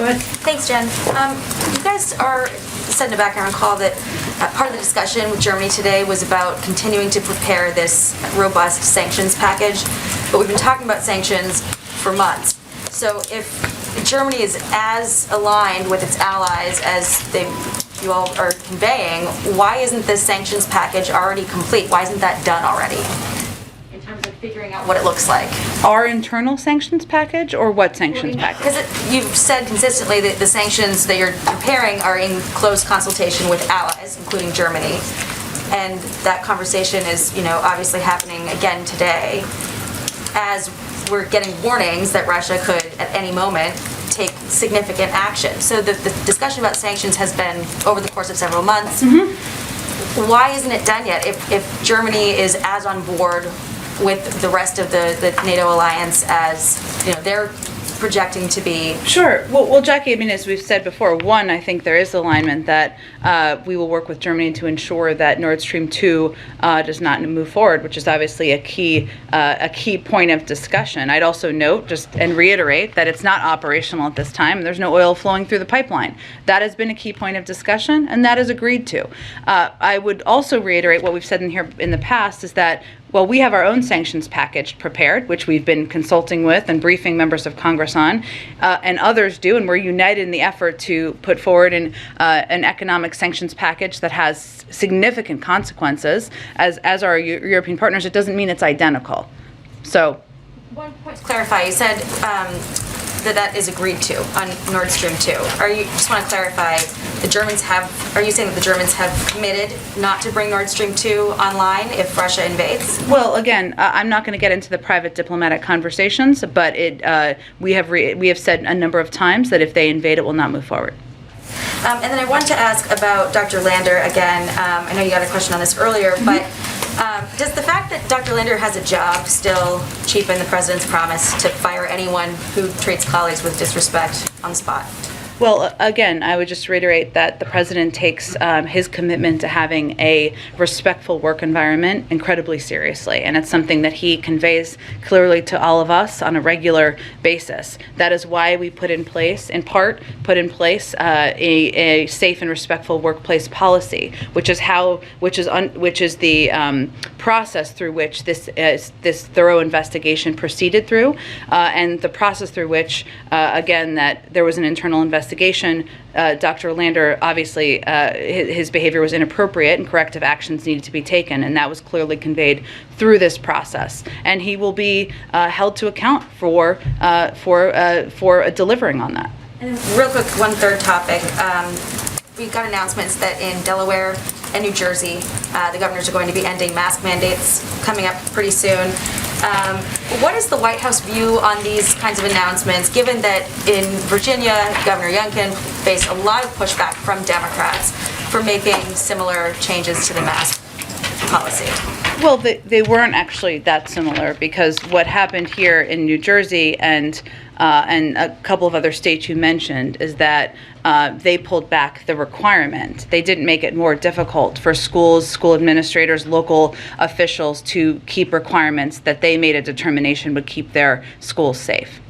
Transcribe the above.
Go ahead. Thanks, Jen. You guys said in a background call that part of the discussion with Germany today was about continuing to prepare this robust sanctions package, but we've been talking about sanctions for months. So if Germany is as aligned with its allies as you all are conveying, why isn't this sanctions package already complete? Why isn't that done already? In terms of figuring out what it looks like. Our internal sanctions package, or what sanctions package? Because you've said consistently that the sanctions that you're preparing are in close consultation with allies, including Germany. And that conversation is, obviously happening again today as we're getting warnings that Russia could, at any moment, take significant action. So the discussion about sanctions has been over the course of several months. Mm-hmm. Why isn't it done yet if Germany is as on board with the rest of the NATO alliance as they're projecting to be? Sure. Well, Jacqui, as we've said before, one, I think there is alignment that we will work with Germany to ensure that Nord Stream 2 does not move forward, which is obviously a key point of discussion. I'd also note and reiterate that it's not operational at this time. There's no oil flowing through the pipeline. That has been a key point of discussion, and that is agreed to. I would also reiterate what we've said in the past is that we have our own sanctions package prepared, which we've been consulting with and briefing members of Congress on, and others do, and we're united in the effort to put forward an economic sanctions package that has significant consequences. As our European partners, it doesn't mean it's identical. So, one point to clarify, you said that is agreed to on Nord Stream 2. Just want to clarify, are you saying that the Germans have committed not to bring Nord Stream 2 online if Russia invades? Well, again, I'm not going to get into the private diplomatic conversations, but we have said a number of times that if they invade, it will not move forward. And then I wanted to ask about Dr. Lander again. I know you got a question on this earlier, mm-hmm. but does the fact that Dr. Lander has a job still cheapen the president's promise to fire anyone who treats colleagues with disrespect on the spot? Well, again, I would just reiterate that the president takes his commitment to having a respectful work environment incredibly seriously, and it's something that he conveys clearly to all of us on a regular basis. That is why we put in place a safe and respectful workplace policy, which is the process through which this thorough investigation proceeded through, and the process through which, again, that there was an internal investigation. Dr. Lander, obviously, his behavior was inappropriate and corrective actions needed to be taken, and that was clearly conveyed through this process. And he will be held to account for delivering on that. And real quick, one third topic. We got announcements that in Delaware and New Jersey, the governors are going to be ending mask mandates coming up pretty soon. What is the White House view on these kinds of announcements, given that in Virginia, Governor Youngkin faced a lot of pushback from Democrats for making similar changes to the mask policy? Well, they weren't actually that similar, because what happened here in New Jersey and a couple of other states you mentioned is that they pulled back the requirement. They didn't make it more difficult for schools, school administrators, local officials to keep requirements that they made a determination would keep their schools safe.